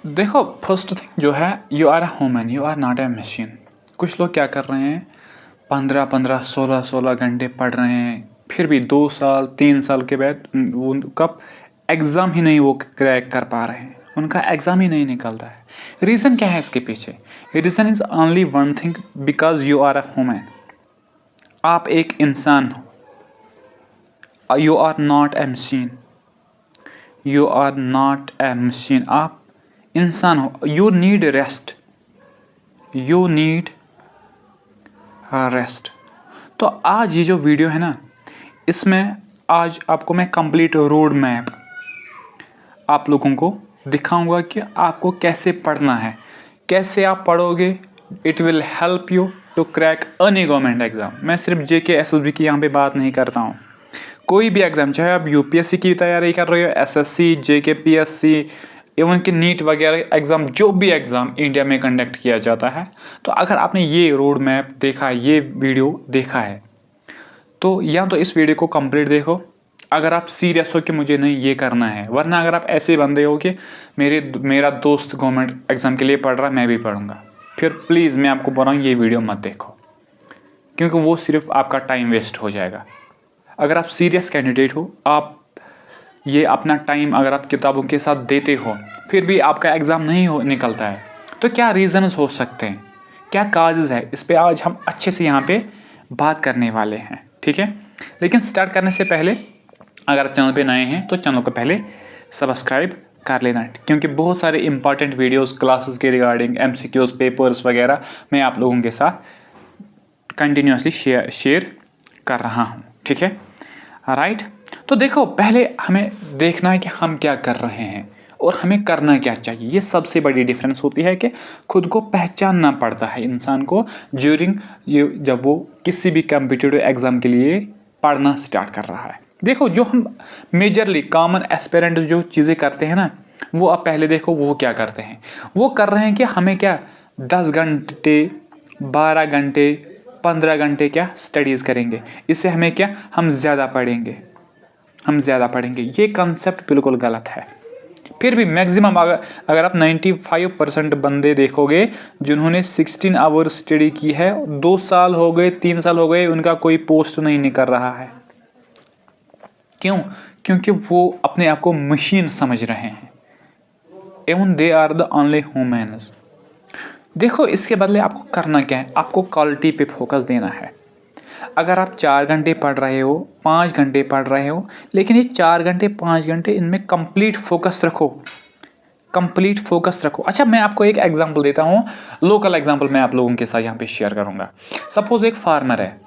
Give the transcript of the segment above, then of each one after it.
देखो, first thing जो है, you are a human, you are not a machine. कुछ लोग क्या कर रहे हैं, 15-15, 16-16 घंटे पढ़ रहे हैं, फिर भी 2 साल 3 साल के बाद उनका एग्ज़ाम ही नहीं वो क्रैक कर पा रहे हैं, उनका एग्ज़ाम ही नहीं निकलता है। रीज़न क्या है इसके पीछे? Reason is only one thing, because you are a human. आप एक इंसान हो, you are not a machine, you are not a machine. आप इंसान हो, you need rest, you need rest. तो आज ये जो वीडियो है ना, इसमें आज आपको मैं कंप्लीट रोड मैप आप लोगों को दिखाऊंगा कि आपको कैसे पढ़ना है, कैसे आप पढ़ोगे। It will help you to crack any government exam. मैं सिर्फ JK SSB की यहाँ पे बात नहीं करता हूँ, कोई भी एग्ज़ाम, चाहे आप UPSC की तैयारी कर रहे हो, SSC, JK PSC, इवन कि नीट वगैरह एग्ज़ाम, जो भी एग्ज़ाम इंडिया में कंडक्ट किया जाता है, तो अगर आपने ये रोड मैप देखा है, ये वीडियो देखा है, तो या तो इस वीडियो को कंप्लीट देखो अगर आप सीरियस हो कि मुझे नहीं ये करना है। वरना अगर आप ऐसे बंदे हो कि मेरा दोस्त गवर्नमेंट एग्ज़ाम के लिए पढ़ रहा है, मैं भी पढ़ूंगा, फिर प्लीज़ मैं आपको बोल रहा हूँ ये वीडियो मत देखो, क्योंकि वो सिर्फ आपका टाइम वेस्ट हो जाएगा। अगर आप सीरियस कैंडिडेट हो, आप ये अपना टाइम अगर आप किताबों के साथ देते हो, फिर भी आपका एग्ज़ाम नहीं निकलता है, तो क्या रीज़न्स हो सकते हैं, क्या काजेज़ है, इस पर आज हम अच्छे से यहाँ पे बात करने वाले हैं, ठीक है। लेकिन स्टार्ट करने से पहले अगर चैनल पे नए हैं तो चैनल को पहले सब्सक्राइब कर लेना, क्योंकि बहुत सारे इंपॉर्टेंट वीडियोस क्लासेस के रिगार्डिंग, MCQs, पेपर्स वगैरह मैं आप लोगों के साथ कंटिन्यूसली शेयर कर रहा हूँ, ठीक है, राइट। तो देखो, पहले हमें देखना है कि हम क्या कर रहे हैं और हमें करना क्या चाहिए। ये सबसे बड़ी डिफरेंस होती है कि खुद को पहचानना पड़ता है इंसान को ड्यूरिंग ये, जब वो किसी भी कम्पिटिटिव एग्ज़ाम के लिए पढ़ना स्टार्ट कर रहा है। देखो, जो हम मेजरली कॉमन एस्पिरेंट जो चीज़ें करते हैं ना, वो आप पहले देखो वो क्या करते हैं। वो कर रहे हैं कि हमें क्या 10 घंटे 12 घंटे 15 घंटे क्या स्टडीज़ करेंगे, इससे हमें क्या हम ज़्यादा पढ़ेंगे। ये कंसेप्ट बिल्कुल गलत है। फिर भी मैक्सिमम अगर आप 95% बंदे देखोगे जिन्होंने 16 आवर्स स्टडी की है, 2 साल हो गए 3 साल हो गए, उनका कोई पोस्ट नहीं निकल रहा है। क्यों? क्योंकि वो अपने आप को मशीन समझ रहे हैं, एवं they are the only humans. देखो, इसके बदले आपको करना क्या है, आपको क्वालिटी पे फोकस देना है। अगर आप 4 घंटे पढ़ रहे हो, 5 घंटे पढ़ रहे हो, लेकिन ये 4 घंटे 5 घंटे इनमें कंप्लीट फोकस रखो। अच्छा, मैं आपको एक एग्जांपल देता हूँ, लोकल एग्जांपल मैं आप लोगों के साथ यहाँ पे शेयर करूँगा। सपोज एक फार्मर है,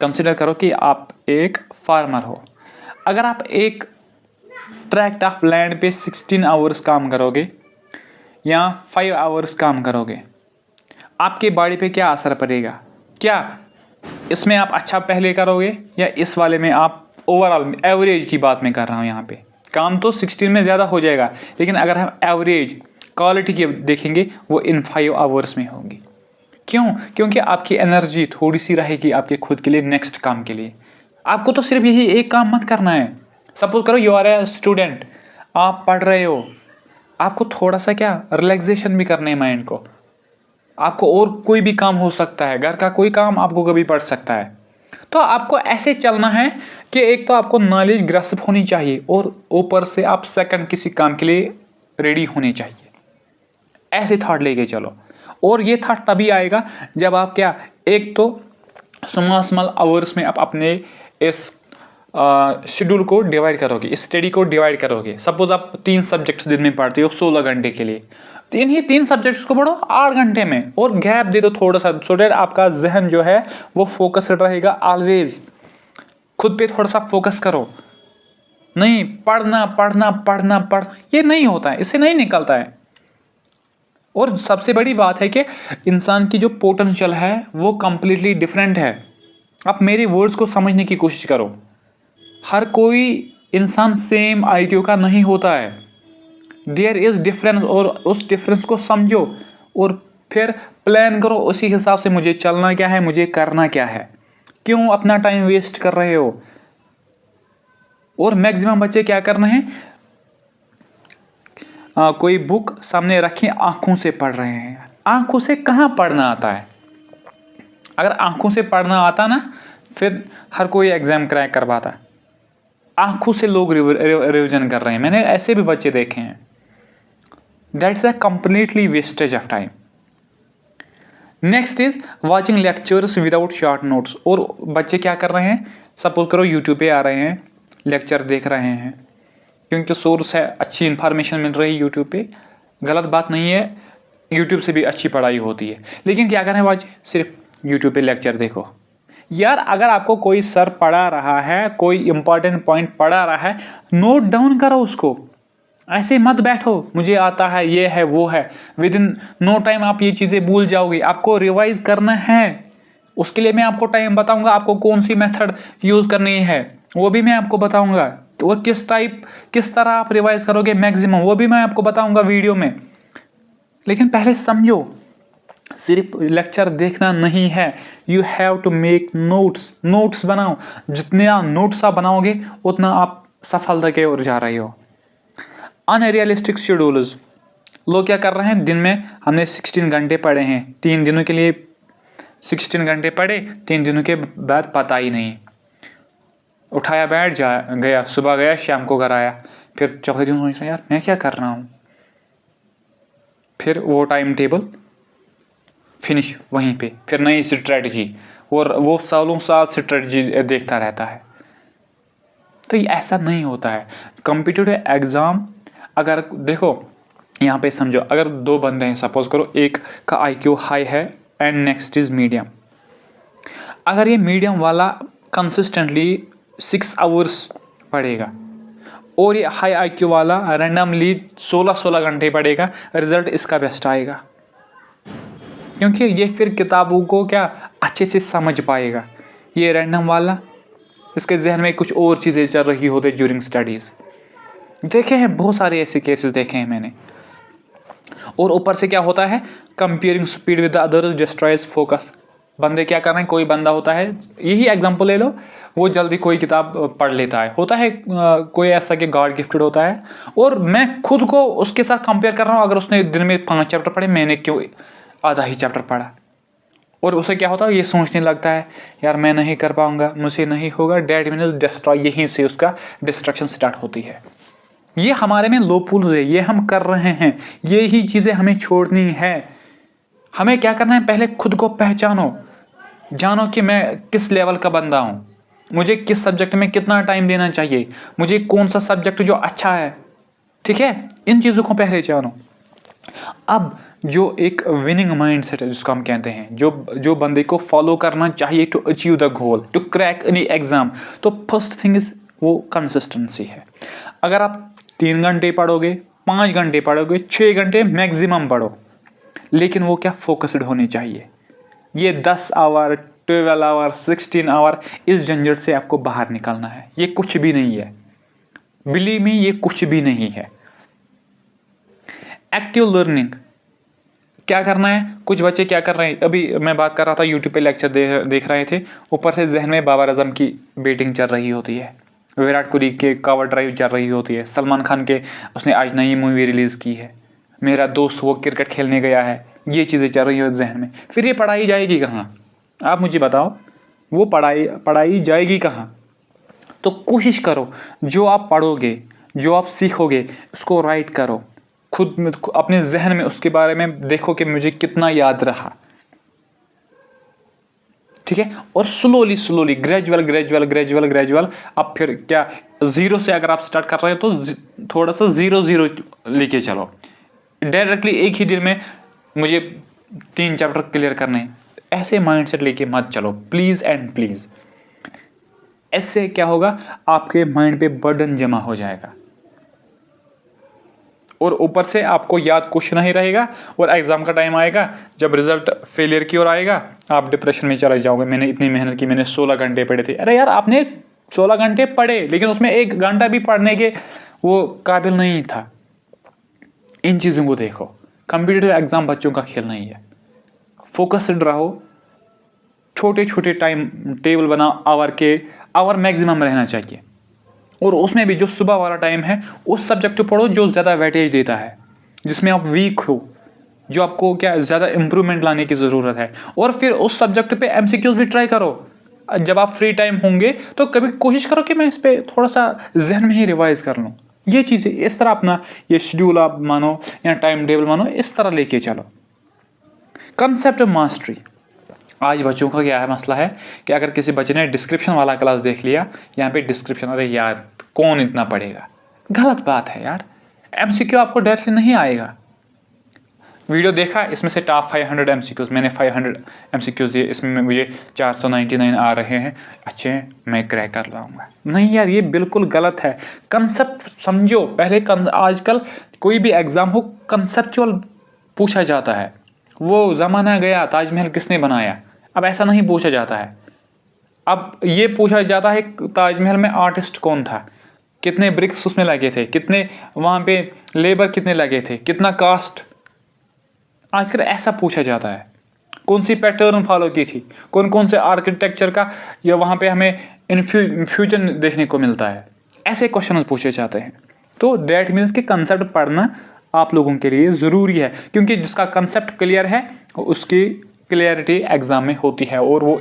कंसिडर करो कि आप एक फार्मर हो। अगर आप एक ट्रैक्ट ऑफ लैंड पे 16 आवर्स काम करोगे या 5 आवर्स काम करोगे, आपके बॉडी पे क्या असर पड़ेगा? क्या इसमें आप अच्छा पहले करोगे या इस वाले में? आप ओवरऑल एवरेज की बात मैं कर रहा हूँ यहाँ पे। काम तो 16 में ज़्यादा हो जाएगा, लेकिन अगर हम एवरेज क्वालिटी की देखेंगे, वो इन 5 आवर्स में होगी। क्यों? क्योंकि आपकी एनर्जी थोड़ी सी रहेगी आपके खुद के लिए, नेक्स्ट काम के लिए। आपको तो सिर्फ यही एक काम मत करना है। सपोज करो यू आर ए स्टूडेंट, आप पढ़ रहे हो, आपको थोड़ा सा क्या रिलैक्सेशन भी करना है माइंड को। आपको और कोई भी काम हो सकता है, घर का कोई काम आपको कभी पड़ सकता है। तो आपको ऐसे चलना है कि एक तो आपको नॉलेज ग्रैस्प होनी चाहिए और ऊपर से आप सेकंड किसी काम के लिए रेडी होने चाहिए। ऐसे थॉट लेके चलो। और ये थॉट तभी आएगा जब आप क्या, एक तो स्मॉल आवर्स में आप अपने इस शेड्यूल को डिवाइड करोगे, इस स्टडी को डिवाइड करोगे। सपोज आप 3 सब्जेक्ट्स दिन में पढ़ते हो 16 घंटे के लिए, तो इन्हीं 3 सब्जेक्ट्स को पढ़ो 8 घंटे में, और गैप दे दो थोड़ा सा, सो दैट आपका जहन जो है वो फोकस रहेगा ऑलवेज। खुद पे थोड़ा सा फोकस करो। नहीं पढ़ना ये नहीं होता है, इससे नहीं निकलता है। और सबसे बड़ी बात है कि इंसान की जो पोटेंशियल है वो कंप्लीटली डिफरेंट है। आप मेरे वर्ड्स को समझने की कोशिश करो। हर कोई इंसान सेम IQ का नहीं होता है, देयर इज डिफरेंस, और उस डिफरेंस को समझो और फिर प्लान करो उसी हिसाब से, मुझे चलना क्या है, मुझे करना क्या है। क्यों अपना टाइम वेस्ट कर रहे हो? और मैक्सिमम बच्चे क्या कर रहे हैं, कोई बुक सामने रखी आंखों से पढ़ रहे हैं। आंखों से कहाँ पढ़ना आता है? अगर आंखों से पढ़ना आता ना, फिर हर कोई एग्जाम क्रैक करवाता। आंखों से लोग रिविजन कर रहे हैं, मैंने ऐसे भी बच्चे देखे हैं। That's a completely wastage of time. Next is watching lectures without short notes. और बच्चे क्या कर रहे हैं, सपोज करो यूट्यूब पे आ रहे हैं, लेक्चर देख रहे हैं, क्योंकि सोर्स है, अच्छी इन्फॉर्मेशन मिल रही है यूट्यूब पे, गलत बात नहीं है, यूट्यूब से भी अच्छी पढ़ाई होती है। लेकिन क्या करें बच्चे, सिर्फ यूट्यूब पे लेक्चर देखो। यार अगर आपको कोई सर पढ़ा रहा है, कोई इंपॉर्टेंट पॉइंट पढ़ा रहा है, नोट डाउन करो उसको। ऐसे मत बैठो मुझे आता है, ये है, वो है, विद इन नो टाइम आप ये चीज़ें भूल जाओगे। आपको रिवाइज करना है, उसके लिए मैं आपको टाइम बताऊंगा, आपको कौन सी मेथड यूज़ करनी है वो भी मैं आपको बताऊंगा, और किस तरह आप रिवाइज करोगे मैक्सिमम, वो भी मैं आपको बताऊंगा वीडियो में। लेकिन पहले समझो, सिर्फ लेक्चर देखना नहीं है, you have to make notes बनाओ। जितने नोट्स आप बनाओगे उतना आप सफलता की ओर जा रहे हो। अनरियलिस्टिक शेड्यूल्स, लोग क्या कर रहे हैं, दिन में हमने 16 घंटे पढ़े हैं, 3 दिनों के लिए 16 घंटे पढ़े, 3 दिनों के बाद पता ही नहीं, उठाया बैठ गया, सुबह गया शाम को घर आया, फिर चौथे दिन सोच रहा यार मैं क्या कर रहा हूँ, फिर वो टाइम टेबल फिनिश वहीं पे, फिर नई स्ट्रेटजी, और वो सालों साल स्ट्रेटजी देखता रहता है। तो ये ऐसा नहीं होता है। कॉम्पिटिटिव एग्ज़ाम अगर देखो यहाँ पे समझो, अगर 2 बंदे हैं, सपोज करो एक का IQ हाई है एंड नेक्स्ट इज मीडियम। अगर ये मीडियम वाला कंसिस्टेंटली 6 आवर्स पढ़ेगा और ये हाई IQ वाला रैंडमली 16 घंटे पढ़ेगा, रिजल्ट इसका बेस्ट आएगा, क्योंकि ये फिर किताबों को क्या अच्छे से समझ पाएगा। ये रैंडम वाला, इसके जहन में कुछ और चीज़ें चल रही होती ड्यूरिंग स्टडीज़। देखे हैं बहुत सारे ऐसे केसेस देखे हैं मैंने। और ऊपर से क्या होता है, comparing speed with others destroys focus. बंदे क्या कर रहे हैं, कोई बंदा होता है, यही एग्जांपल ले लो, वो जल्दी कोई किताब पढ़ लेता है, होता है कोई ऐसा कि गॉड गिफ्टेड होता है, और मैं खुद को उसके साथ कंपेयर कर रहा हूँ। अगर उसने दिन में 5 चैप्टर पढ़े, मैंने क्यों आधा ही चैप्टर पढ़ा, और उसे क्या होता है, ये सोचने लगता है यार मैं नहीं कर पाऊंगा, मुझे नहीं होगा, डेट मीन्स डिस्ट्रॉय, यहीं से उसका डिस्ट्रक्शन स्टार्ट होती है। ये हमारे में लोपूल्स है, ये हम कर रहे हैं, ये ही चीज़ें हमें छोड़नी है। हमें क्या करना है, पहले खुद को पहचानो, जानो कि मैं किस लेवल का बंदा हूँ, मुझे किस सब्जेक्ट में कितना टाइम देना चाहिए, मुझे कौन सा सब्जेक्ट जो अच्छा है, ठीक है, इन चीज़ों को पहले जानो। अब जो एक विनिंग माइंडसेट है जिसको हम कहते हैं, जो बंदे को फॉलो करना चाहिए to achieve the goal, to crack any exam, तो फर्स्ट थिंग इज वो कंसिस्टेंसी है। अगर आप 3 घंटे पढ़ोगे, 5 घंटे पढ़ोगे, 6 घंटे मैक्सिमम पढ़ो, लेकिन वो क्या फोकस्ड होने चाहिए। ये 10 आवर, 12 आवर, 16 आवर, इस झंझट से आपको बाहर निकलना है। ये कुछ भी नहीं है, बिलीव मी, ये कुछ भी नहीं है। एक्टिव लर्निंग क्या करना है, कुछ बच्चे क्या कर रहे हैं, अभी मैं बात कर रहा था यूट्यूब पे लेक्चर देख रहे थे, ऊपर से जहन में बाबर आजम की बेटिंग चल रही होती है, विराट कोहली के कवर ड्राइव चल रही होती है, सलमान खान के उसने आज नई मूवी रिलीज़ की है, मेरा दोस्त वो क्रिकेट खेलने गया है, ये चीज़ें चल रही हो जहन में। फिर ये पढ़ाई जाएगी कहाँ, आप मुझे बताओ, वो पढ़ाई जाएगी कहाँ। तो कोशिश करो, जो आप पढ़ोगे, जो आप सीखोगे, उसको राइट करो, खुद अपने जहन में उसके बारे में देखो कि मुझे कितना याद रहा, ठीक है। और स्लोली ग्रेजुअल अब फिर क्या, 0 से अगर आप स्टार्ट कर रहे हो तो थोड़ा सा 0 लेके चलो। डायरेक्टली एक ही दिन में मुझे 3 चैप्टर क्लियर करने हैं, ऐसे माइंडसेट लेके मत चलो प्लीज़ एंड प्लीज़। इससे क्या होगा, आपके माइंड पे बर्डन जमा हो जाएगा, और ऊपर से आपको याद कुछ नहीं रहेगा, और एग्ज़ाम का टाइम आएगा, जब रिजल्ट फेलियर की ओर आएगा, आप डिप्रेशन में चले जाओगे। मैंने इतनी मेहनत की, मैंने 16 घंटे पढ़े थे। अरे यार आपने 16 घंटे पढ़े, लेकिन उसमें 1 घंटा भी पढ़ने के वो काबिल नहीं था। इन चीज़ों को देखो, कॉम्पिटिटिव एग्ज़ाम बच्चों का खेल नहीं है। फोकस्ड रहो, छोटे छोटे टाइम टेबल बनाओ, आवर मैक्सिमम रहना चाहिए, और उसमें भी जो सुबह वाला टाइम है उस सब्जेक्ट को पढ़ो जो ज़्यादा वेटेज देता है। जिसमें आप वीक हो, जो आपको क्या ज़्यादा इम्प्रूवमेंट लाने की ज़रूरत है, और फिर उस सब्जेक्ट पे MCQs भी ट्राई करो। जब आप फ्री टाइम होंगे तो कभी कोशिश करो कि मैं इस पर थोड़ा सा जहन में ही रिवाइज कर लूँ। ये चीज़ें इस तरह अपना ये शेड्यूल आप मानो या टाइम टेबल मानो, इस तरह लेके चलो। Concept mastery. आज बच्चों का क्या है मसला है कि अगर किसी बच्चे ने डिस्क्रिप्शन वाला क्लास देख लिया, यहाँ पे डिस्क्रिप्शन, अरे यार कौन इतना पढ़ेगा, गलत बात है यार। MCQ आपको डायरेक्टली नहीं आएगा। वीडियो देखा, इसमें से टॉप 500 MCQs, मैंने 500 MCQs दिए, इसमें मुझे 499 आ रहे हैं, अच्छे हैं, मैं क्रैक कर लाऊंगा। नहीं यार, ये बिल्कुल गलत है। कंसेप्ट समझो पहले। आजकल कोई भी एग्जाम हो, कंसेप्चुअल पूछा जाता है। वो ज़माना गया, ताजमहल किसने बनाया, अब ऐसा नहीं पूछा जाता है। अब ये पूछा जाता है ताजमहल में आर्टिस्ट कौन था, कितने ब्रिक्स उसमें लगे थे, कितने वहाँ पे लेबर कितने लगे थे, कितना कास्ट। आजकल ऐसा पूछा जाता है। कौन सी पैटर्न फॉलो की थी, कौन कौन से आर्किटेक्चर का या वहाँ पे हमें फ्यूजन देखने को मिलता है, ऐसे क्वेश्चन पूछे जाते हैं। तो डेट मीन्स कि कंसेप्ट पढ़ना आप लोगों के लिए ज़रूरी है, क्योंकि जिसका कंसेप्ट क्लियर है उसकी क्लियरिटी एग्ज़ाम में होती है, और वो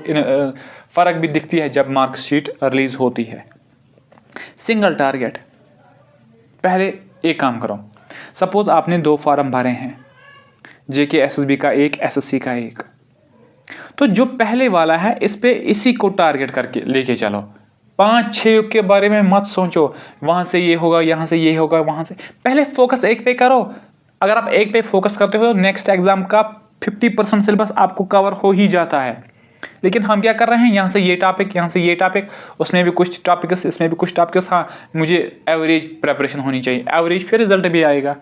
फ़र्क भी दिखती है जब मार्कशीट रिलीज़ होती है। Single target. पहले एक काम करो, सपोज़ आपने 2 फॉर्म भरे हैं, JK SSB का एक, SSC का एक। तो जो पहले वाला है इस पे इसी को टारगेट करके लेके चलो। 5-6 के बारे में मत सोचो, वहाँ से ये होगा, यहाँ से ये होगा, वहाँ से। पहले फोकस एक पे करो। अगर आप एक पे फोकस करते हो तो नेक्स्ट एग्जाम का 50% सिलेबस आपको कवर हो ही जाता है। लेकिन हम क्या कर रहे हैं, यहाँ से ये टॉपिक, यहाँ से ये टॉपिक, उसमें भी कुछ टॉपिक्स, इसमें भी कुछ टॉपिक्स। हाँ, मुझे एवरेज प्रेपरेशन होनी चाहिए, एवरेज फिर रिजल्ट भी आएगा।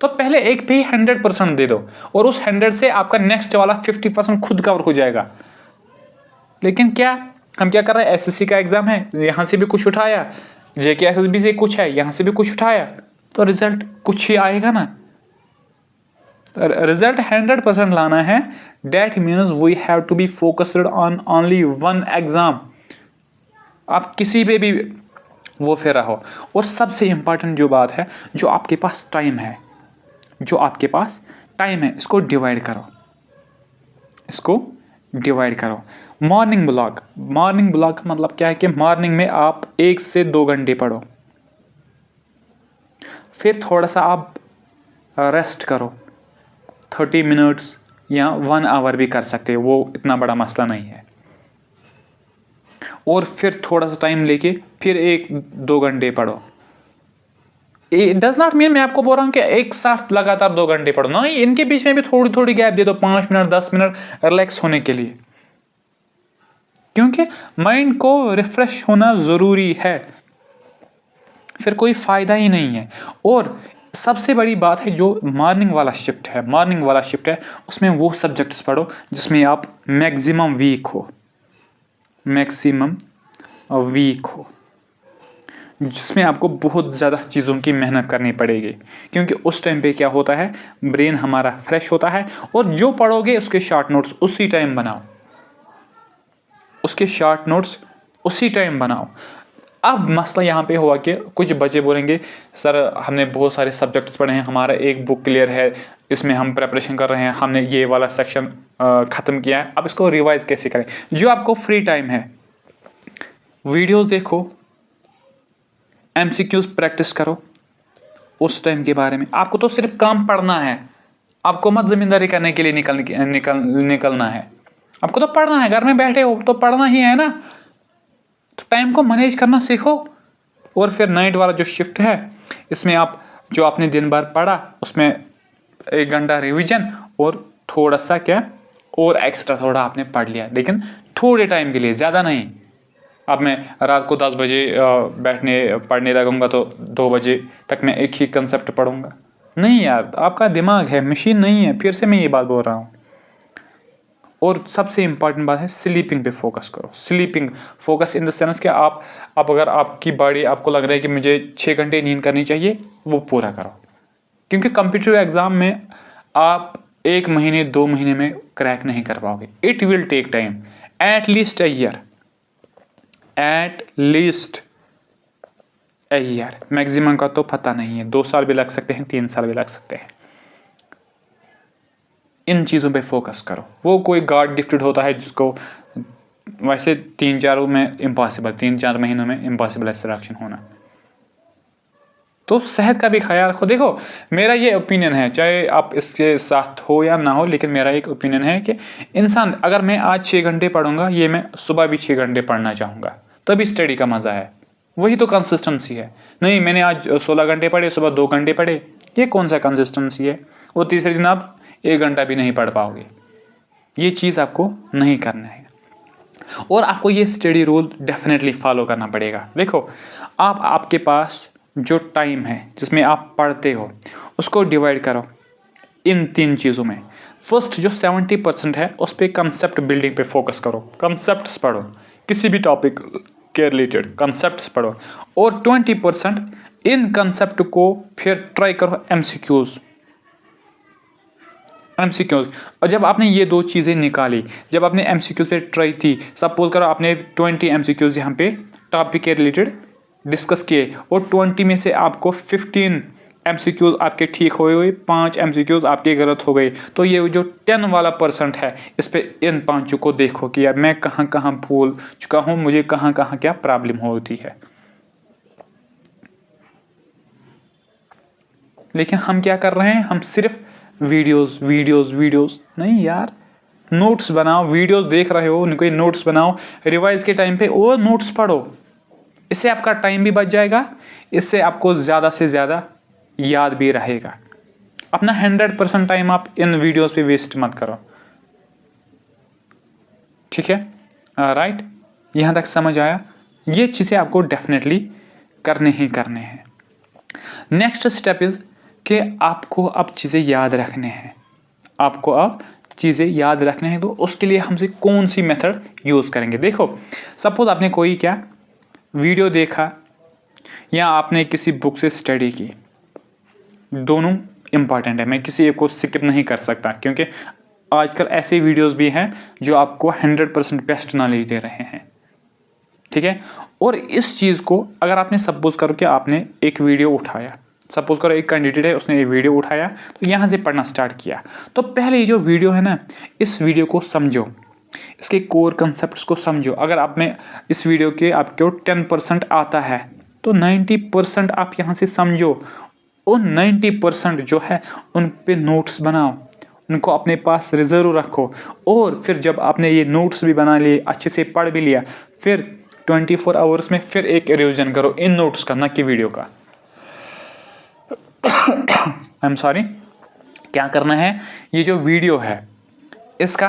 तो पहले एक पे ही 100% दे दो, और उस 100 से आपका नेक्स्ट वाला 50% खुद कवर हो जाएगा। लेकिन क्या हम क्या कर रहे हैं, SSC का एग्जाम है, यहाँ से भी कुछ उठाया, JK SSB से कुछ है, यहाँ से भी कुछ उठाया, तो रिजल्ट कुछ ही आएगा ना। रिजल्ट 100% लाना है, that means we have to be focused on only one exam. आप किसी पे भी वो फिर रहो। और सबसे इंपॉर्टेंट जो बात है, जो आपके पास टाइम है, जो आपके पास टाइम है, इसको डिवाइड करो, इसको डिवाइड करो। मॉर्निंग ब्लॉक का मतलब क्या है कि मॉर्निंग में आप 1 से 2 घंटे पढ़ो, फिर थोड़ा सा आप रेस्ट करो, 30 मिनट्स या 1 आवर भी कर सकते हो, वो इतना बड़ा मसला नहीं है। और फिर थोड़ा सा टाइम लेके फिर 1-2 घंटे पढ़ो। इट डज नॉट मीन मैं आपको बोल रहा हूँ कि एक साथ लगातार 2 घंटे पढ़ो, नहीं, इनके बीच में भी थोड़ी थोड़ी गैप दे दो, 5 मिनट 10 मिनट रिलैक्स होने के लिए, क्योंकि माइंड को रिफ्रेश होना ज़रूरी है, फिर कोई फ़ायदा ही नहीं है। और सबसे बड़ी बात है, जो मॉर्निंग वाला शिफ्ट है, उसमें वो सब्जेक्ट्स पढ़ो जिसमें आप मैक्सिमम वीक हो, जिसमें आपको बहुत ज़्यादा चीज़ों की मेहनत करनी पड़ेगी, क्योंकि उस टाइम पे क्या होता है, ब्रेन हमारा फ्रेश होता है। और जो पढ़ोगे उसके शॉर्ट नोट्स उसी टाइम बनाओ, अब मसला यहाँ पे हुआ कि कुछ बच्चे बोलेंगे सर हमने बहुत सारे सब्जेक्ट्स पढ़े हैं, हमारा एक बुक क्लियर है, इसमें हम प्रेपरेशन कर रहे हैं, हमने ये वाला सेक्शन ख़त्म किया है, अब इसको रिवाइज कैसे करें। जो आपको फ्री टाइम है, वीडियोस देखो, MCQs प्रैक्टिस करो, उस टाइम के बारे में। आपको तो सिर्फ काम पढ़ना है, आपको मत जिम्मेदारी करने के लिए निकलना है, आपको तो पढ़ना है। घर में बैठे हो तो पढ़ना ही है ना, तो टाइम को मैनेज करना सीखो। और फिर नाइट वाला जो शिफ्ट है, इसमें आप जो आपने दिन भर पढ़ा उसमें 1 घंटा रिवीजन, और थोड़ा सा क्या और एक्स्ट्रा थोड़ा आपने पढ़ लिया, लेकिन थोड़े टाइम के लिए, ज़्यादा नहीं। अब मैं रात को 10 बजे पढ़ने लगूंगा तो 2 बजे तक मैं एक ही कंसेप्ट पढ़ूंगा, नहीं यार, आपका दिमाग है, मशीन नहीं है, फिर से मैं ये बात बोल रहा हूँ। और सबसे इम्पॉर्टेंट बात है, स्लीपिंग पे फोकस करो। Sleeping focus in the sense कि आप अगर आपकी बॉडी आपको लग रहा है कि मुझे 6 घंटे नींद करनी चाहिए, वो पूरा करो, क्योंकि कॉम्पिटिटिव एग्जाम में आप 1 महीने 2 महीने में क्रैक नहीं कर पाओगे। It will take time, at least a year, maximum का तो पता नहीं है, 2 साल भी लग सकते हैं, 3 साल भी लग सकते हैं। इन चीज़ों पे फोकस करो। वो कोई गॉड गिफ्टेड होता है जिसको वैसे 3-4 में इम्पॉसिबल, 3-4 महीनों में इम्पॉसिबल है सिलेक्शन होना। तो सेहत का भी ख्याल रखो। देखो मेरा ये ओपिनियन है, चाहे आप इसके साथ हो या ना हो, लेकिन मेरा एक ओपिनियन है कि इंसान, अगर मैं आज 6 घंटे पढ़ूंगा, ये मैं सुबह भी 6 घंटे पढ़ना चाहूँगा, तभी स्टडी का मज़ा है। वही तो कंसिस्टेंसी है। नहीं मैंने आज 16 घंटे पढ़े, सुबह 2 घंटे पढ़े, ये कौन सा कंसिस्टेंसी है। वो तीसरे दिन आप 1 घंटा भी नहीं पढ़ पाओगे। ये चीज़ आपको नहीं करना है और आपको ये स्टडी रूल डेफिनेटली फॉलो करना पड़ेगा। देखो आपके पास जो टाइम है जिसमें आप पढ़ते हो उसको डिवाइड करो इन 3 चीज़ों में। फर्स्ट जो 70% है उस पर कंसेप्ट बिल्डिंग पे फोकस करो, कंसेप्ट्स पढ़ो, किसी भी टॉपिक के रिलेटेड कंसेप्ट्स पढ़ो, और 20% इन कंसेप्ट को फिर ट्राई करो एमसीक्यूज़। और जब आपने ये 2 चीज़ें निकाली, जब आपने एमसीक्यूज़ पे ट्राई थी, सपोज करो आपने 20 एमसीक्यूज़ यहाँ पे टॉपिक के रिलेटेड डिस्कस किए और 20 में से आपको 15 एमसीक्यूज़ आपके ठीक हुए, 5 एमसीक्यूज़ आपके गलत हो गए, तो ये जो 10 वाला % है, इस पे इन 5 को देखो कि यार मैं कहाँ कहाँ भूल चुका हूँ, मुझे कहाँ कहाँ क्या प्रॉब्लम होती है। लेकिन हम क्या कर रहे हैं, हम सिर्फ वीडियोस नहीं यार, नोट्स बनाओ। वीडियोस देख रहे हो, उनको नोट्स बनाओ, रिवाइज के टाइम पे वो नोट्स पढ़ो। इससे आपका टाइम भी बच जाएगा, इससे आपको ज़्यादा से ज़्यादा याद भी रहेगा। अपना 100% टाइम आप इन वीडियोस पे वेस्ट मत करो, ठीक है। राइट, यहाँ तक समझ आया। ये चीज़ें आपको डेफिनेटली करने ही करने हैं। नेक्स्ट स्टेप इज़ कि आपको अब चीज़ें याद रखने हैं, आपको अब चीज़ें याद रखने हैं। तो उसके लिए हमसे कौन सी मेथड यूज़ करेंगे। देखो सपोज आपने कोई क्या वीडियो देखा या आपने किसी बुक से स्टडी की, दोनों इम्पॉर्टेंट है, मैं किसी एक को स्किप नहीं कर सकता, क्योंकि आजकल ऐसे वीडियोस भी हैं जो आपको 100% बेस्ट नॉलेज दे रहे हैं, ठीक है। और इस चीज़ को अगर आपने सपोज करो कि आपने एक वीडियो उठाया, सपोज करो एक कैंडिडेट है, उसने एक वीडियो उठाया तो यहाँ से पढ़ना स्टार्ट किया, तो पहले ये जो वीडियो है ना, इस वीडियो को समझो, इसके कोर कंसेप्ट्स को समझो। अगर आप में इस वीडियो के आपको 10% आता है तो 90% आप यहाँ से समझो, और 90% जो है उन पे नोट्स बनाओ, उनको अपने पास रिजर्व रखो। और फिर जब आपने ये नोट्स भी बना लिए, अच्छे से पढ़ भी लिया, फिर 24 आवर्स में फिर एक रिवीजन करो इन नोट्स का, ना कि वीडियो का। आई एम सॉरी, क्या करना है, ये जो वीडियो है इसका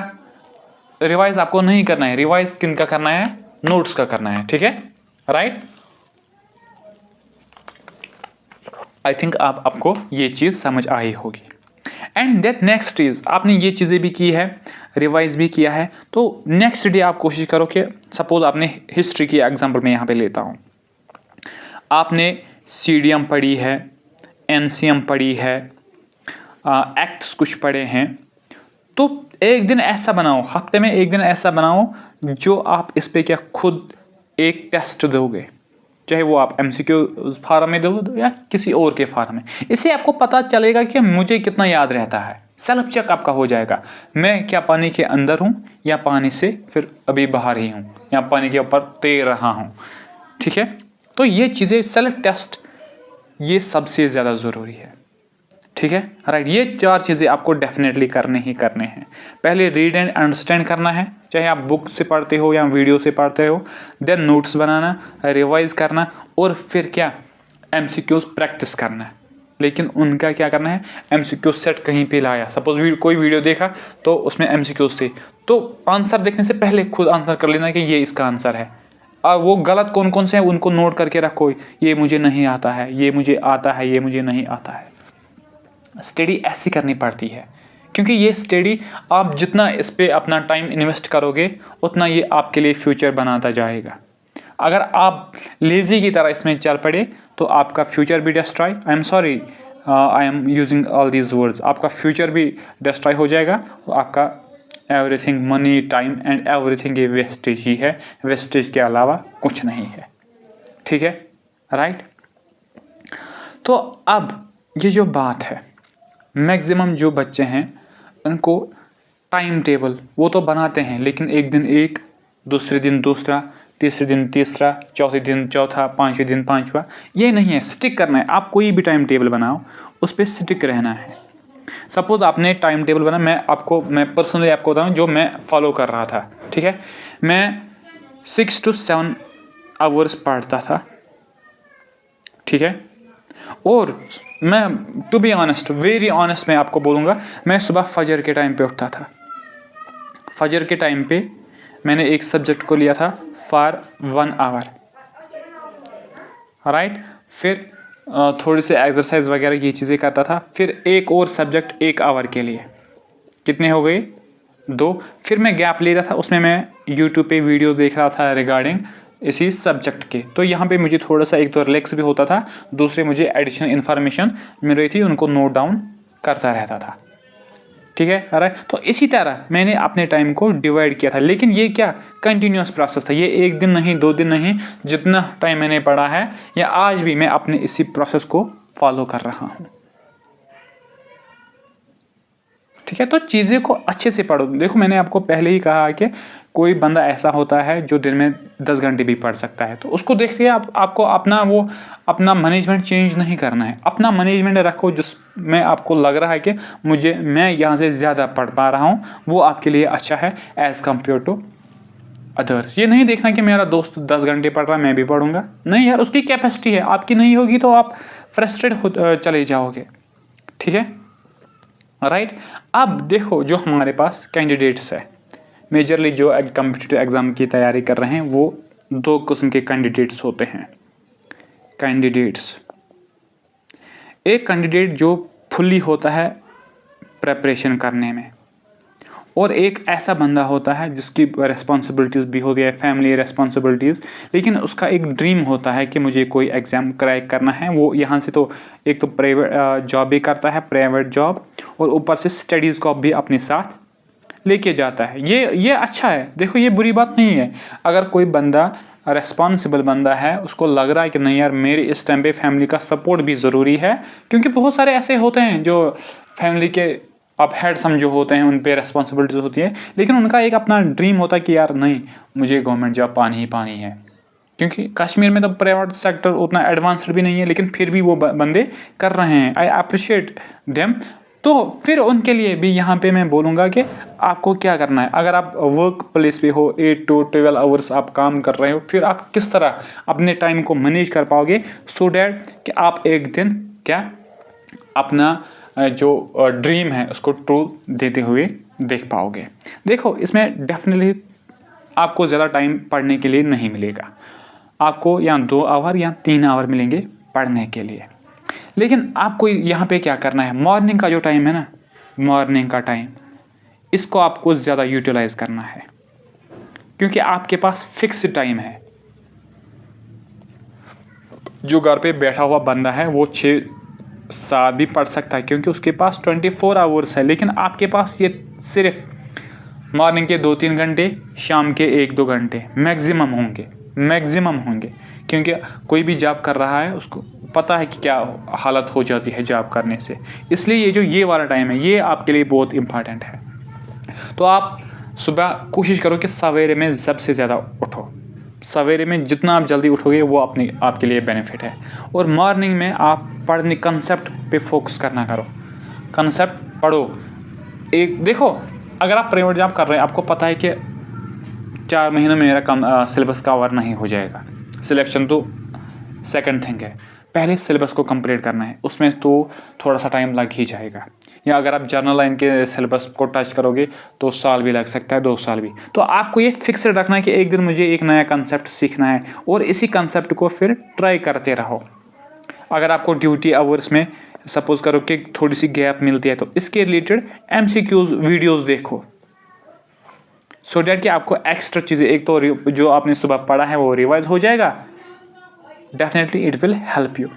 रिवाइज आपको नहीं करना है। रिवाइज किन का करना है, नोट्स का करना है, ठीक है। राइट, आई थिंक आपको ये चीज़ समझ आई होगी। एंड दैट नेक्स्ट इज, आपने ये चीज़ें भी की है, रिवाइज भी किया है, तो नेक्स्ट डे आप कोशिश करो कि सपोज आपने हिस्ट्री की एग्जांपल मैं यहाँ पे लेता हूँ, आपने सीडीएम पढ़ी है, एनसीएम पढ़ी है, एक्ट्स कुछ पढ़े हैं, तो एक दिन ऐसा बनाओ, हफ्ते में एक दिन ऐसा बनाओ जो आप इस पे क्या खुद एक टेस्ट दोगे, चाहे वो आप एमसीक्यू फार्म में दो या किसी और के फार्म में। इससे आपको पता चलेगा कि मुझे कितना याद रहता है, सेल्फ चेक आपका हो जाएगा, मैं क्या पानी के अंदर हूँ या पानी से फिर अभी बाहर ही हूँ या पानी के ऊपर तैर रहा हूँ, ठीक है। तो ये चीज़ें सेल्फ टेस्ट ये सबसे ज़्यादा ज़रूरी है, ठीक है। राइट, ये 4 चीज़ें आपको डेफिनेटली करने ही करने हैं। पहले रीड एंड अंडरस्टैंड करना है, चाहे आप बुक से पढ़ते हो या वीडियो से पढ़ते हो। देन नोट्स बनाना, रिवाइज करना, और फिर क्या एमसीक्यूज प्रैक्टिस करना। लेकिन उनका क्या करना है, एमसीक्यू सेट कहीं पे लाया, सपोज कोई वीडियो देखा तो उसमें एमसीक्यूज थे, तो आंसर देखने से पहले खुद आंसर कर लेना कि ये इसका आंसर है। और वो गलत कौन कौन से हैं उनको नोट करके रखो, ये मुझे नहीं आता है, ये मुझे आता है, ये मुझे नहीं आता है। स्टडी ऐसी करनी पड़ती है, क्योंकि ये स्टडी आप जितना इस पे अपना टाइम इन्वेस्ट करोगे उतना ये आपके लिए फ्यूचर बनाता जाएगा। अगर आप लेज़ी की तरह इसमें चल पड़े तो आपका फ्यूचर भी destroy, I am sorry I am using all these words, आपका फ्यूचर भी डिस्ट्रॉय हो जाएगा, आपका everything, money, time and everything ये वेस्टेज ही है, वेस्टेज के अलावा कुछ नहीं है, ठीक है। राइट, तो अब ये जो बात है, मैक्सिमम जो बच्चे हैं उनको टाइम टेबल वो तो बनाते हैं, लेकिन एक दिन एक, दूसरे दिन दूसरा, तीसरे दिन तीसरा, चौथे दिन चौथा, पाँचवें दिन पाँचवा, ये नहीं है। स्टिक करना है। आप कोई भी टाइम टेबल बनाओ, उस पर स्टिक रहना है। सपोज आपने टाइम टेबल बना, मैं पर्सनली आपको बताऊँ जो मैं फॉलो कर रहा था, ठीक है। मैं 6 to 7 आवर्स पढ़ता था, ठीक है। और मैं to be honest, very honest मैं आपको बोलूँगा, मैं सुबह फजर के टाइम पे उठता था। फजर के टाइम पे मैंने एक सब्जेक्ट को लिया था फॉर 1 आवर, राइट। फिर थोड़ी सी एक्सरसाइज वगैरह ये चीज़ें करता था। फिर एक और सब्जेक्ट 1 आवर के लिए, कितने हो गए 2। फिर मैं गैप ले रहा था, उसमें मैं यूट्यूब पे वीडियो देख रहा था रिगार्डिंग इसी सब्जेक्ट के। तो यहाँ पे मुझे थोड़ा सा एक तो रिलैक्स भी होता था, दूसरे मुझे एडिशनल इन्फॉर्मेशन मिल रही थी, उनको नोट डाउन करता रहता था, ठीक है। राइट। तो इसी तरह मैंने अपने टाइम को डिवाइड किया था, लेकिन ये क्या कंटिन्यूस प्रोसेस था। ये एक दिन नहीं, 2 दिन नहीं, जितना टाइम मैंने पढ़ा है या आज भी मैं अपने इसी प्रोसेस को फॉलो कर रहा हूँ, ठीक है। तो चीज़ें को अच्छे से पढ़ो। देखो मैंने आपको पहले ही कहा कि कोई बंदा ऐसा होता है जो दिन में 10 घंटे भी पढ़ सकता है, तो उसको देखते हैं आपको अपना मैनेजमेंट चेंज नहीं करना है। अपना मैनेजमेंट रखो जिसमें आपको लग रहा है कि मैं यहाँ से ज़्यादा पढ़ पा रहा हूँ, वो आपके लिए अच्छा है एज़ कम्पेयर टू अदर्स। ये नहीं देखना कि मेरा दोस्त 10 घंटे पढ़ रहा है मैं भी पढ़ूंगा, नहीं यार, उसकी कैपेसिटी है, आपकी नहीं होगी तो आप फ्रस्ट्रेट चले जाओगे, ठीक है। राइट। अब देखो जो हमारे पास कैंडिडेट्स है, मेजरली जो कॉम्पिटिटिव एग्ज़ाम की तैयारी कर रहे हैं, वो 2 किस्म के कैंडिडेट्स होते हैं। कैंडिडेट्स, एक कैंडिडेट जो फुल्ली होता है प्रेपरेशन करने में, और एक ऐसा बंदा होता है जिसकी रिस्पॉन्सिबिलिटीज़ भी होती है, फैमिली रिस्पॉन्सिबिलिटीज़, लेकिन उसका एक ड्रीम होता है कि मुझे कोई एग्ज़ाम क्रैक करना है। वो यहाँ से तो एक तो प्राइवेट जॉब भी करता है, प्राइवेट जॉब, और ऊपर से स्टडीज़ को भी अपने साथ लेके जाता है। ये अच्छा है। देखो ये बुरी बात नहीं है। अगर कोई बंदा रिस्पॉन्सिबल बंदा है, उसको लग रहा है कि नहीं यार मेरे इस टाइम पे फैमिली का सपोर्ट भी ज़रूरी है, क्योंकि बहुत सारे ऐसे होते हैं जो फैमिली के आप हेड समझो होते हैं, उन पे रिस्पॉन्सिबिलिटीज होती है, लेकिन उनका एक अपना ड्रीम होता है कि यार नहीं मुझे गवर्नमेंट जॉब पानी ही पानी है। क्योंकि कश्मीर में तो प्राइवेट सेक्टर उतना एडवांस्ड भी नहीं है, लेकिन फिर भी वो बंदे कर रहे हैं। I appreciate them. तो फिर उनके लिए भी यहाँ पे मैं बोलूँगा कि आपको क्या करना है। अगर आप वर्क प्लेस पे हो, 8 to 12 आवर्स आप काम कर रहे हो, फिर आप किस तरह अपने टाइम को मैनेज कर पाओगे, सो डैट कि आप एक दिन क्या अपना जो ड्रीम है उसको ट्रू देते हुए देख पाओगे। देखो इसमें डेफिनेटली आपको ज़्यादा टाइम पढ़ने के लिए नहीं मिलेगा, आपको या 2 आवर या 3 आवर मिलेंगे पढ़ने के लिए। लेकिन आपको यहाँ पे क्या करना है, मॉर्निंग का जो टाइम है ना, मॉर्निंग का टाइम, इसको आपको ज़्यादा यूटिलाइज करना है, क्योंकि आपके पास फिक्स टाइम है। जो घर पे बैठा हुआ बंदा है वो 6-7 भी पढ़ सकता है, क्योंकि उसके पास 24 आवर्स है। लेकिन आपके पास ये सिर्फ मॉर्निंग के 2-3 घंटे, शाम के 1-2 घंटे मैक्सिमम होंगे, क्योंकि कोई भी जॉब कर रहा है उसको पता है कि क्या हालत हो जाती है जॉब करने से। इसलिए ये वाला टाइम है, ये आपके लिए बहुत इम्पॉर्टेंट है। तो आप सुबह कोशिश करो कि सवेरे में सबसे ज़्यादा उठो। सवेरे में जितना आप जल्दी उठोगे वो आपके लिए बेनिफिट है। और मॉर्निंग में आप पढ़ने कंसेप्ट पे फोकस करना करो, कंसेप्ट पढ़ो। एक देखो, अगर आप प्राइवेट जॉब कर रहे हैं, आपको पता है कि 4 महीनों में मेरा सिलेबस कवर नहीं हो जाएगा। सिलेक्शन तो सेकंड थिंग है, पहले सिलेबस को कंप्लीट करना है, उसमें तो थोड़ा सा टाइम लग ही जाएगा। या अगर आप जर्नल लाइन के सिलेबस को टच करोगे तो साल भी लग सकता है, 2 साल भी। तो आपको ये फिक्स्ड रखना है कि एक दिन मुझे एक नया कंसेप्ट सीखना है, और इसी कंसेप्ट को फिर ट्राई करते रहो। अगर आपको ड्यूटी आवर्स में सपोज करो कि थोड़ी सी गैप मिलती है, तो इसके रिलेटेड MCQs वीडियोज़ देखो, सो डैट कि आपको एक्स्ट्रा चीज़ें, एक तो जो आपने सुबह पढ़ा है वो रिवाइज हो जाएगा, definitely it will help you.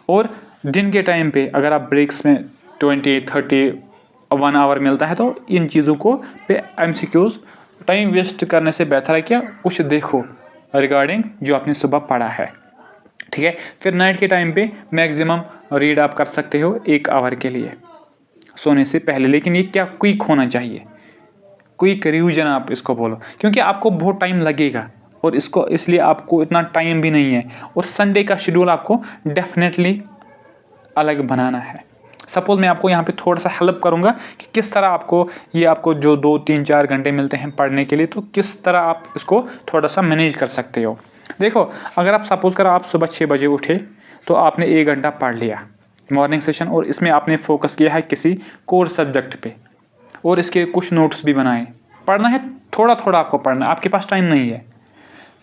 और दिन के टाइम पे अगर आप ब्रेक्स में 20-30 1 आवर मिलता है, तो इन चीज़ों को पे MCQs टाइम वेस्ट करने से बेहतर है क्या कुछ देखो रिगार्डिंग जो आपने सुबह पढ़ा है, ठीक है। फिर नाइट के टाइम पे मैक्सिमम रीड आप कर सकते हो 1 आवर के लिए, सोने से पहले। लेकिन ये क्या क्विक होना चाहिए, क्विक रिवीजन आप इसको बोलो, क्योंकि आपको बहुत टाइम लगेगा और इसको इसलिए आपको इतना टाइम भी नहीं है। और संडे का शेड्यूल आपको डेफिनेटली अलग बनाना है। सपोज़ मैं आपको यहाँ पे थोड़ा सा हेल्प करूँगा कि किस तरह आपको ये आपको जो 2-3-4 घंटे मिलते हैं पढ़ने के लिए, तो किस तरह आप इसको थोड़ा सा मैनेज कर सकते हो। देखो, अगर आप सपोज़ करो आप सुबह 6 बजे उठे तो आपने 1 घंटा पढ़ लिया मॉर्निंग सेशन, और इसमें आपने फोकस किया है किसी कोर सब्जेक्ट पे और इसके कुछ नोट्स भी बनाए। पढ़ना है, थोड़ा थोड़ा आपको पढ़ना है, आपके पास टाइम नहीं है।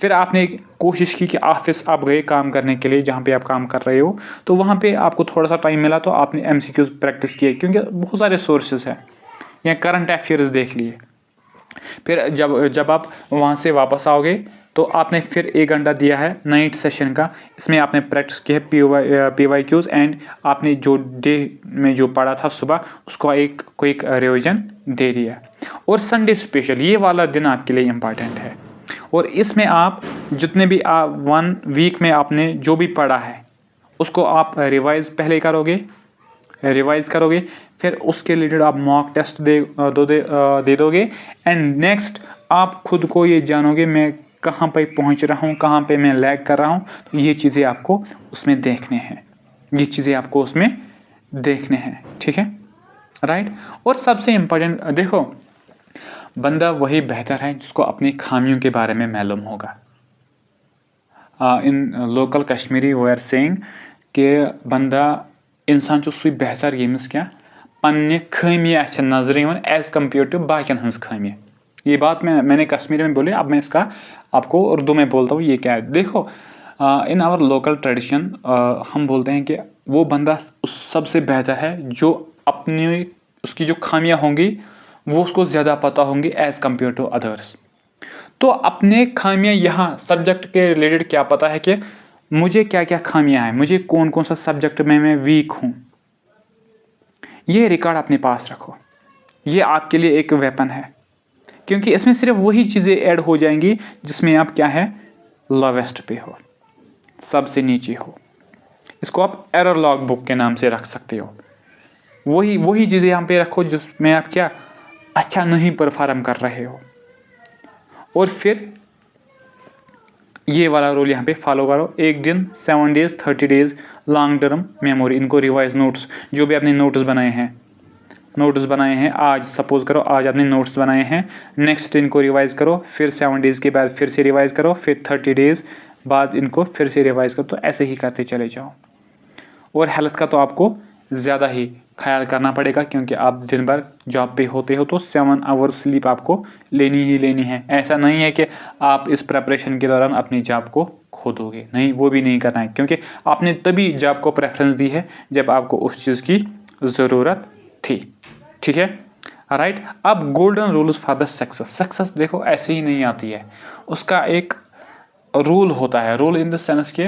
फिर आपने कोशिश की कि ऑफिस आप गए काम करने के लिए, जहाँ पे आप काम कर रहे हो, तो वहाँ पे आपको थोड़ा सा टाइम मिला तो आपने MCQs प्रैक्टिस किए, क्योंकि बहुत सारे सोर्सेज हैं, या करंट अफेयर्स देख लिए। फिर जब आप वहाँ से वापस आओगे तो आपने फिर 1 घंटा दिया है नाइट सेशन का, इसमें आपने प्रैक्टिस किया है PYQs एंड आपने जो डे में जो पढ़ा था सुबह उसको एक क्विक रिवीजन दे दिया। और संडे स्पेशल ये वाला दिन आपके लिए इम्पॉर्टेंट है, और इसमें आप जितने भी 1 वीक में आपने जो भी पढ़ा है उसको आप रिवाइज पहले करोगे, फिर उसके रिलेटेड आप मॉक टेस्ट दे दोगे, एंड नेक्स्ट आप खुद को ये जानोगे मैं कहाँ पे पहुँच रहा हूँ, कहाँ पे मैं लैग कर रहा हूँ। तो ये चीज़ें आपको उसमें देखने हैं, ठीक है, राइट। और सबसे इम्पोर्टेंट देखो, बंदा वही बेहतर है जिसको अपनी खामियों के बारे में मालूम होगा। इन लोकल कश्मीरी वे आर सेइंग कि बंदा इंसान सु बेहतर यमिस क्या पन्ने खामी नजर एज कम्पेयर टू बाकियन हंस खामी। ये बात मैंने कश्मीरी में बोली, अब मैं इसका आपको उर्दू में बोलता हूँ। ये क्या है, देखो, इन आवर लोकल ट्रेडिशन हम बोलते हैं कि वो बंदा सबसे बेहतर है जो अपनी उसकी जो खामियां होंगी वो उसको ज़्यादा पता होंगी एज़ कम्पेयर टू अदर्स। तो अपने खामियां यहाँ सब्जेक्ट के रिलेटेड क्या पता है कि मुझे क्या क्या खामियां हैं, मुझे कौन कौन सा सब्जेक्ट में मैं वीक हूँ, ये रिकॉर्ड अपने पास रखो। ये आपके लिए एक वेपन है, क्योंकि इसमें सिर्फ वही चीज़ें ऐड हो जाएंगी जिसमें आप क्या है लोवेस्ट पे हो, सबसे नीचे हो। इसको आप एरर लॉग बुक के नाम से रख सकते हो। वही चीज़ें यहाँ पे रखो जिसमें आप क्या अच्छा नहीं परफॉर्म कर रहे हो, और फिर ये वाला रूल यहाँ पे फॉलो करो। 1 दिन, 7 days, 30 days long term memory, इनको रिवाइज नोट्स जो भी आपने नोट्स बनाए हैं आज सपोज करो आज आपने नोट्स बनाए हैं, नेक्स्ट इनको रिवाइज करो, फिर 7 डेज के बाद फिर से रिवाइज करो, फिर 30 डेज बाद इनको फिर से रिवाइज करो। तो ऐसे ही करते चले जाओ। और हेल्थ का तो आपको ज़्यादा ही ख्याल करना पड़ेगा, क्योंकि आप दिन भर जॉब पे होते हो, तो 7 आवर्स स्लीप आपको लेनी है। ऐसा नहीं है कि आप इस प्रेपरेशन के दौरान अपनी जॉब को खो दोगे, नहीं, वो भी नहीं करना है, क्योंकि आपने तभी जॉब को प्रेफरेंस दी है जब आपको उस चीज़ की ज़रूरत थी, ठीक है, राइट। अब golden rules for the success देखो ऐसे ही नहीं आती है, उसका एक रूल होता है। रूल इन द सेंस के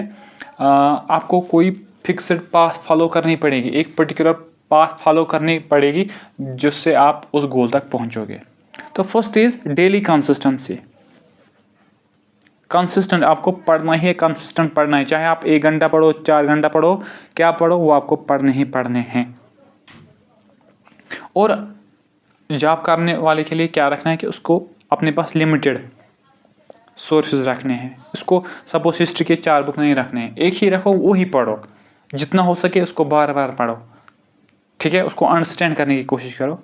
आपको कोई फिक्स्ड पाथ फॉलो करनी पड़ेगी, एक पर्टिकुलर पाथ फॉलो करनी पड़ेगी जिससे आप उस गोल तक पहुंचोगे। तो first is daily consistency. Consistent आपको पढ़ना ही है, कंसिस्टेंट पढ़ना है, चाहे आप 1 घंटा पढ़ो, 4 घंटा पढ़ो, क्या पढ़ो, वो आपको पढ़ने ही पढ़ने हैं। और जॉब करने वाले के लिए क्या रखना है कि उसको अपने पास लिमिटेड सोर्सेज रखने हैं। इसको सपोज हिस्ट्री के 4 बुक नहीं रखने हैं, एक ही रखो, वो ही पढ़ो, जितना हो सके उसको बार बार पढ़ो, ठीक है, उसको अंडरस्टैंड करने की कोशिश करो।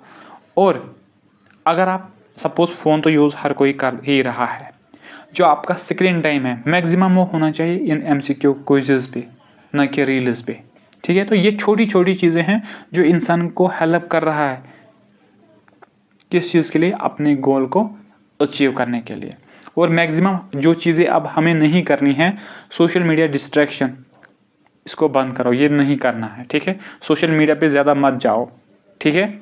और अगर आप सपोज फ़ोन तो यूज़ हर कोई कर ही रहा है, जो आपका स्क्रीन टाइम है मैक्सिमम वो होना चाहिए इन MCQ क्विज़ेस पे, न कि रील्स पे, ठीक है। तो ये छोटी छोटी चीज़ें हैं जो इंसान को हेल्प कर रहा है किस चीज़ के लिए, अपने गोल को अचीव करने के लिए। और मैक्सिमम जो चीज़ें अब हमें नहीं करनी है, सोशल मीडिया डिस्ट्रैक्शन, इसको बंद करो, ये नहीं करना है, ठीक है। सोशल मीडिया पे ज़्यादा मत जाओ, ठीक है।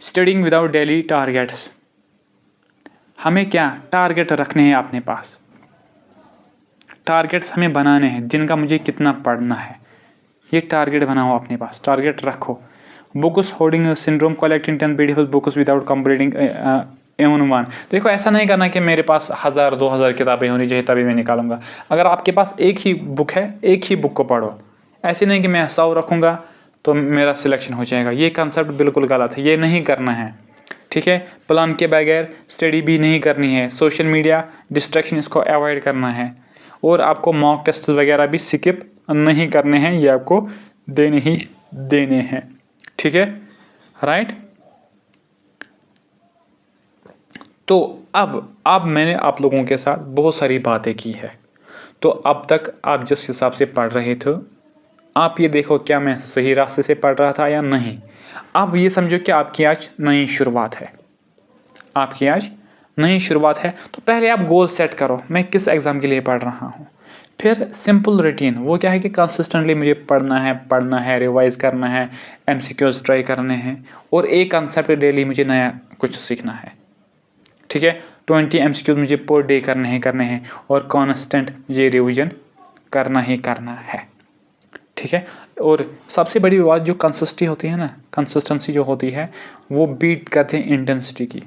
स्टडिंग विदाउट डेली टारगेट्स, हमें क्या टारगेट रखने हैं अपने पास, टारगेट्स हमें बनाने हैं, दिन का मुझे कितना पढ़ना है, ये टारगेट बनाओ, अपने पास टारगेट रखो। Books hoarding syndrome, collecting 10 PDF books without completing even 1। देखो ऐसा नहीं करना कि मेरे पास 1000-2000 किताबें होनी चाहिए तभी मैं निकालूंगा। अगर आपके पास एक ही बुक है, एक ही बुक को पढ़ो। ऐसे नहीं कि मैं 100 रखूँगा तो मेरा सिलेक्शन हो जाएगा। ये कंसेप्ट बिल्कुल गलत है, ये नहीं करना है, ठीक है। प्लान के बगैर स्टडी भी नहीं करनी है, सोशल मीडिया डिस्ट्रैक्शन इसको अवॉइड करना है, और आपको मॉक टेस्ट वगैरह भी स्किप नहीं करने हैं, ये आपको देने ही देने हैं, ठीक है, राइट। तो अब मैंने आप लोगों के साथ बहुत सारी बातें की है, तो अब तक आप जिस हिसाब से पढ़ रहे थे, आप ये देखो क्या मैं सही रास्ते से पढ़ रहा था या नहीं। अब ये समझो कि आपकी आज नई शुरुआत है, आपकी आज नई शुरुआत है। तो पहले आप गोल सेट करो, मैं किस एग्ज़ाम के लिए पढ़ रहा हूँ। फिर सिंपल रूटीन, वो क्या है कि कंसिस्टेंटली मुझे पढ़ना है, रिवाइज करना है, MCQs ट्राई करने हैं, और एक कंसेप्ट डेली मुझे नया कुछ सीखना है, ठीक है। 20 MCQs मुझे पर डे करने हैं, और कॉन्स्टेंट मुझे रिविजन करना ही करना है, ठीक है। और सबसे बड़ी बात जो कंसिस्टेंसी होती है ना, कंसिस्टेंसी जो होती है वो बीट करते हैं इंटेंसिटी की।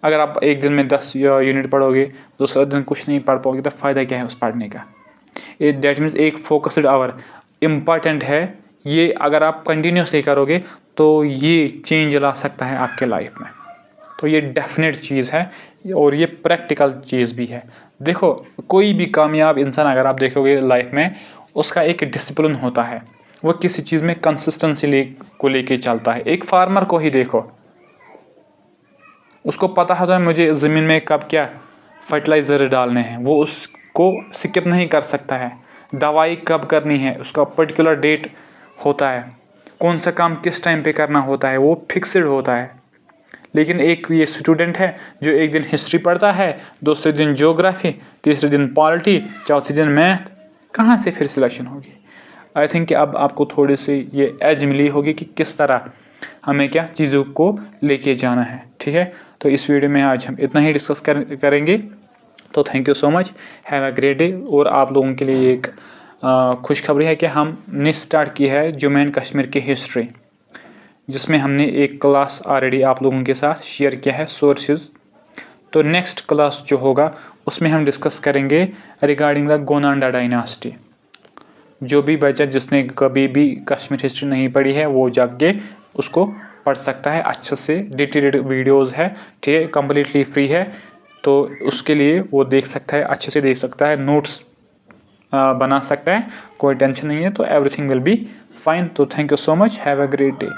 अगर आप एक दिन में 10 यूनिट पढ़ोगे, दूसरे दिन कुछ नहीं पढ़ पाओगे, तो फ़ायदा क्या है उस पढ़ने का। दैट मीन्स एक फोकस्ड आवर इम्पॉर्टेंट है, ये अगर आप कंटिन्यूसली करोगे तो ये चेंज ला सकता है आपके लाइफ में। तो ये डेफिनेट चीज़ है, और ये प्रैक्टिकल चीज़ भी है। देखो कोई भी कामयाब इंसान अगर आप देखोगे लाइफ में, उसका एक डिसिप्लिन होता है, वो किसी चीज़ में कंसिस्टेंसी को लेके चलता है। एक फार्मर को ही देखो, उसको पता होता है मुझे ज़मीन में कब क्या फर्टिलाइज़र डालने हैं, वो उसको स्किप नहीं कर सकता है। दवाई कब करनी है, उसका पर्टिकुलर डेट होता है, कौन सा काम किस टाइम पे करना होता है, वो फिक्स्ड होता है। लेकिन एक ये स्टूडेंट है जो एक दिन हिस्ट्री पढ़ता है, दूसरे दिन ज्योग्राफी, तीसरे दिन पॉलिटी, चौथे दिन मैथ, कहाँ से फिर सिलेक्शन होगी। आई थिंक कि अब आपको थोड़ी सी ये एज मिली होगी कि किस तरह हमें क्या चीज़ों को लेके जाना है, ठीक है। तो इस वीडियो में आज हम इतना ही डिस्कस करेंगे। तो thank you so much, have a great day. और आप लोगों के लिए एक खुशखबरी है कि हमने स्टार्ट की है जम्मू एंड कश्मीर की हिस्ट्री, जिसमें हमने एक क्लास ऑलरेडी आप लोगों के साथ शेयर किया है, सोर्सेज। तो नेक्स्ट क्लास जो होगा उसमें हम डिस्कस करेंगे रिगार्डिंग द गोनांडा डायनास्टी। जो भी बच्चा जिसने कभी भी कश्मीर हिस्ट्री नहीं पढ़ी है वो जाके उसको पढ़ सकता है, अच्छे से डिटेल्ड वीडियोस है, ठीक है, कम्प्लीटली फ्री है। तो उसके लिए वो देख सकता है, अच्छे से देख सकता है, नोट्स बना सकता है, कोई टेंशन नहीं है। तो एवरीथिंग विल बी फाइन। तो thank you so much, have a great day.